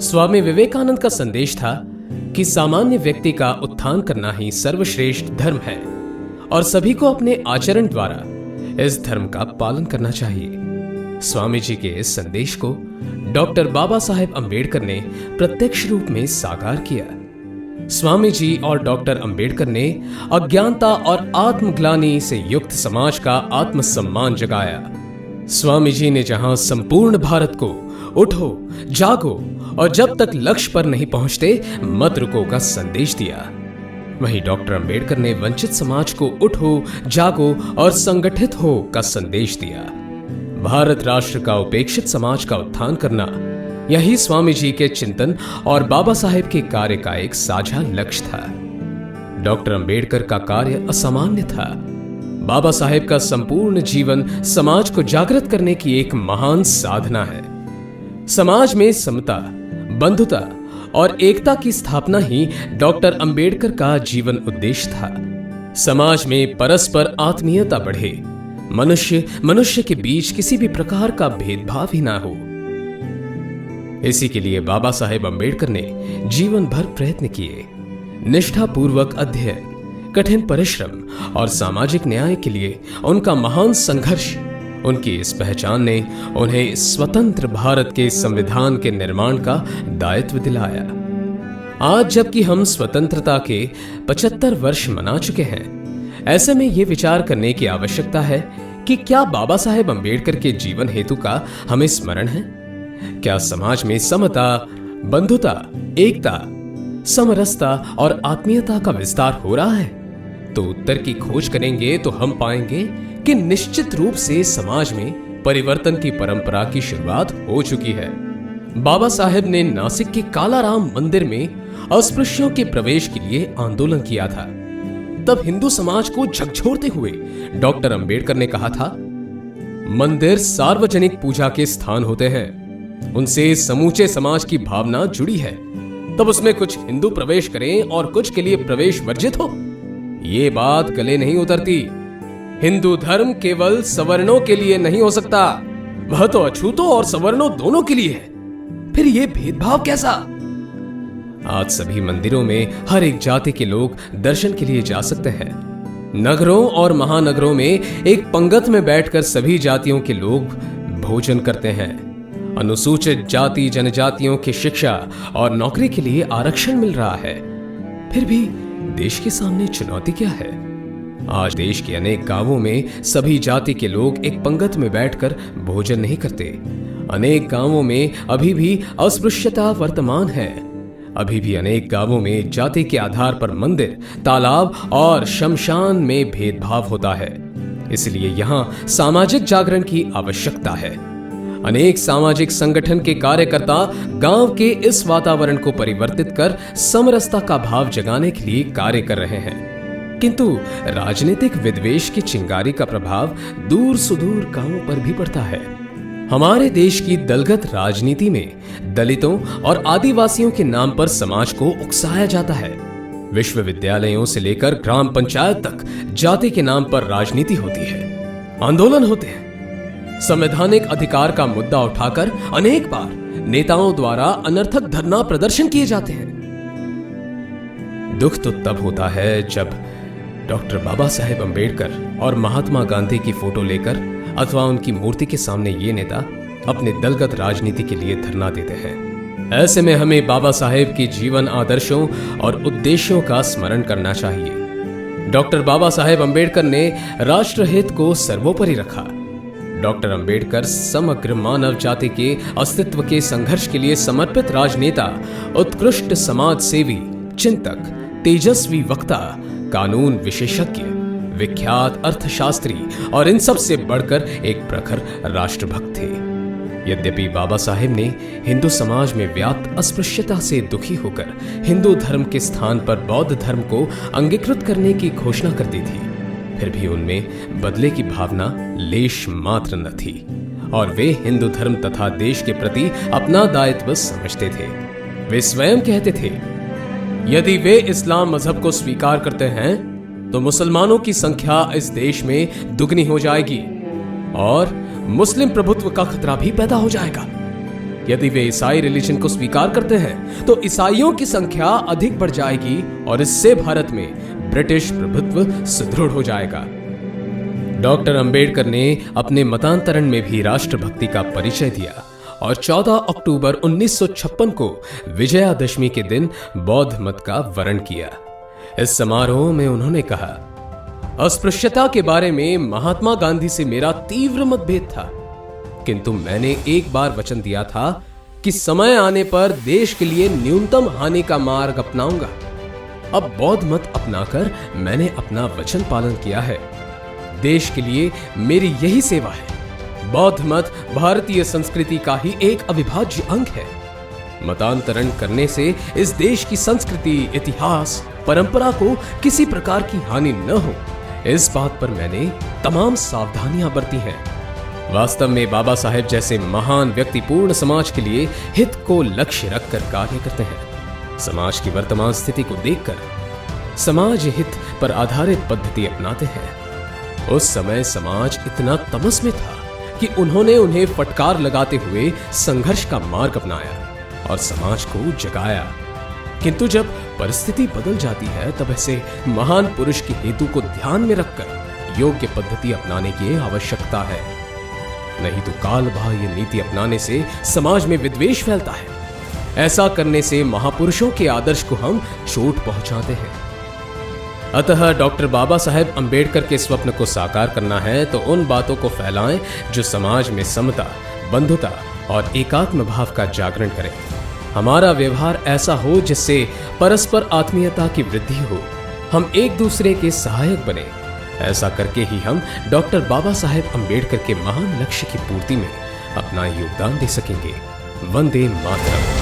स्वामी विवेकानंद का संदेश था कि सामान्य व्यक्ति का उत्थान करना ही सर्वश्रेष्ठ धर्म है और सभी को अपने आचरण द्वारा इस धर्म का पालन करना चाहिए। स्वामी जी के इस संदेश को डॉक्टर बाबा साहेब अम्बेडकर ने प्रत्यक्ष रूप में साकार किया। स्वामी जी और डॉक्टर अम्बेडकर ने अज्ञानता और आत्मग्लानि से युक्त समाज का आत्मसम्मान जगाया। स्वामी जी ने जहां संपूर्ण भारत को उठो, जागो और जब तक लक्ष्य पर नहीं पहुंचते मत रुको का संदेश दिया, वहीं डॉक्टर अम्बेडकर ने वंचित समाज को उठो, जागो और संगठित हो का संदेश दिया। भारत राष्ट्र का उपेक्षित समाज का उत्थान करना, यही स्वामी जी के चिंतन और बाबा साहेब के कार्य का एक साझा लक्ष्य था। डॉक्टर अम्बेडकर का कार्य असामान्य था। बाबा साहेब का संपूर्ण जीवन समाज को जागृत करने की एक महान साधना है। समाज में समता, बंधुता और एकता की स्थापना ही डॉक्टर अम्बेडकर का जीवन उद्देश्य था। समाज में परस्पर आत्मीयता बढ़े, मनुष्य के बीच किसी भी प्रकार का भेदभाव ही ना हो। इसी के लिए बाबा साहेब अम्बेडकर ने जीवन भर प्रयत्न किए। निष्ठापूर्वक अध्ययन, कठिन परिश्रम और सामाजिक न्याय के लिए उनका महान संघर्ष, उनकी इस पहचान ने उन्हें स्वतंत्र भारत के संविधान के निर्माण का दायित्व दिलाया। आज जबकि हम स्वतंत्रता के 75 वर्ष मना चुके हैं, ऐसे में यह विचार करने की आवश्यकता है कि क्या बाबा साहेब अम्बेडकर के जीवन हेतु का हमें स्मरण है? क्या समाज में समता, बंधुता, एकता, समरसता और आत्मीयता का विस्तार हो रहा है? तो उत्तर की खोज करेंगे तो हम पाएंगे कि निश्चित रूप से समाज में परिवर्तन की परंपरा की शुरुआत हो चुकी है। बाबा साहेब ने नासिक के कालाराम मंदिर में अस्पृश्यों के प्रवेश के लिए आंदोलन किया था। तब हिंदू समाज को झकझोरते हुए डॉक्टर अम्बेडकर ने कहा था, मंदिर सार्वजनिक पूजा के स्थान होते हैं, उनसे समूचे समाज की भावना जुड़ी है। तब उसमें कुछ हिंदू प्रवेश करें और कुछ के लिए प्रवेश वर्जित हो, ये बात गले नहीं उतरती। हिंदू धर्म केवल सवर्णों के लिए नहीं हो सकता, वह तो अछूतों और सवर्णों दोनों के लिए है। फिर यह भेदभाव कैसा? आज सभी मंदिरों में हर एक जाति के लोग दर्शन के लिए जा सकते हैं। नगरों और महानगरों में एक पंगत में बैठकर सभी जातियों के लोग भोजन करते हैं। अनुसूचित जाति जनजातियों की शिक्षा और नौकरी के लिए आरक्षण मिल रहा है। फिर भी देश के सामने चुनौती क्या है? आज देश के अनेक गांवों में सभी जाति के लोग एक पंगत में बैठकर भोजन नहीं करते। अनेक गांवों में अभी भी अस्पृश्यता वर्तमान है। अभी भी अनेक गांवों में जाति के आधार पर मंदिर, तालाब और शमशान में भेदभाव होता है। इसलिए यहां सामाजिक जागरण की आवश्यकता है। अनेक सामाजिक संगठन के कार्यकर्ता गांव के इस वातावरण को परिवर्तित कर समरसता का भाव जगाने के लिए कार्य कर रहे हैं। किंतु राजनीतिक विद्वेष की चिंगारी का प्रभाव दूर सुदूर गांवों पर भी पड़ता है। हमारे देश की दलगत राजनीति में दलितों और आदिवासियों के नाम पर समाज को उकसाया जाता है। विश्वविद्यालयों से लेकर ग्राम पंचायत तक जाति के नाम पर राजनीति होती है, आंदोलन होते हैं। संवैधानिक अधिकार का मुद्दा उठाकर अनेक बार नेताओं द्वारा अनर्थक धरना प्रदर्शन किए जाते हैं। दुख तो तब होता है जब डॉक्टर बाबा साहेब अम्बेडकर और महात्मा गांधी की फोटो लेकर अथवा उनकी मूर्ति के सामने ये नेता अपने दलगत राजनीति के लिए धरना देते हैं। ऐसे में हमें बाबा साहेब की जीवन आदर्शों और उद्देश्यों का स्मरण करना चाहिए। डॉक्टर बाबा साहेब अम्बेडकर ने राष्ट्रहित को सर्वोपरि रखा। डॉक्टर अम्बेडकर समग्र मानव जाति के अस्तित्व के संघर्ष के लिए समर्पित राजनेता, उत्कृष्ट समाज सेवी, चिंतक, तेजस्वी वक्ता, कानून विशेषज्ञ, विख्यात अर्थशास्त्री और इन सब से बढ़कर एक प्रखर राष्ट्रभक्त थे। यद्यपि बाबा साहेब ने हिंदू समाज में व्याप्त अस्पृश्यता से दुखी होकर हिंदू धर्म के स्थान पर बौद्ध धर्म को अंगीकृत करने की घोषणा कर दी थी, फिर भी उनमें बदले की भावना लेश मात्र न थी और वे हिंदू धर्म तथा देश के प्रति अपना दायित्व समझते थे। वे स्वयं कहते थे, यदि वे इस्लाम मजहब को स्वीकार करते हैं तो मुसलमानों की संख्या इस देश में दुगनी हो जाएगी और मुस्लिम प्रभुत्व का खतरा भी पैदा हो जाएगा। यदि वे ईसाई रिलीजन को स्वीकार करते हैं तो ईसाइयों की संख्या अधिक बढ़ जाएगी और इससे भारत में ब्रिटिश प्रभुत्व सुदृढ़ हो जाएगा। डॉक्टर अंबेडकर ने अपने मतांतरण में भी राष्ट्रभक्ति का परिचय दिया और 14 अक्टूबर 1956 को विजयादशमी के दिन बौद्ध मत का वर्ण किया। इस समारोह में उन्होंने कहा, अस्पृश्यता के बारे में महात्मा गांधी से मेरा तीव्र मतभेद था, किंतु मैंने एक बार वचन दिया था कि समय आने पर देश के लिए न्यूनतम हानि का मार्ग अपनाऊंगा। अब बौद्ध मत अपनाकर मैंने अपना वचन पालन किया है। देश के लिए मेरी यही सेवा है। बौद्ध मत भारतीय संस्कृति का ही एक अविभाज्य अंग है। मतांतरण करने से इस देश की संस्कृति, इतिहास, परंपरा को किसी प्रकार की हानि न हो, इस बात पर मैंने तमाम सावधानियां बरती हैं। वास्तव में बाबा साहेब जैसे महान व्यक्ति पूर्ण समाज के लिए हित को लक्ष्य रखकर कार्य करते हैं। समाज की वर्तमान स्थिति को देखकर समाज हित पर आधारित पद्धति अपनाते हैं। उस समय समाज इतना तमस में था कि उन्होंने उन्हें फटकार लगाते हुए संघर्ष का मार्ग अपनाया और समाज को जगाया। किंतु जब परिस्थिति बदल जाती है तब ऐसे महान पुरुष के हेतु को ध्यान में रखकर योग्य पद्धति अपनाने की आवश्यकता है। नहीं तो काल बाह्य नीति अपनाने से समाज में विद्वेष फैलता है। ऐसा करने से महापुरुषों के आदर्श को हम चोट पहुंचाते हैं। अतः डॉक्टर बाबा साहेब अंबेडकर के स्वप्न को साकार करना है तो उन बातों को फैलाएं जो समाज में समता, बंधुता और एकात्म भाव का जागरण करें। हमारा व्यवहार ऐसा हो जिससे परस्पर आत्मीयता की वृद्धि हो। हम एक दूसरे के सहायक बने। ऐसा करके ही हम डॉक्टर बाबा साहेब अंबेडकर के महान लक्ष्य की पूर्ति में अपना योगदान दे सकेंगे। वंदे मातरम।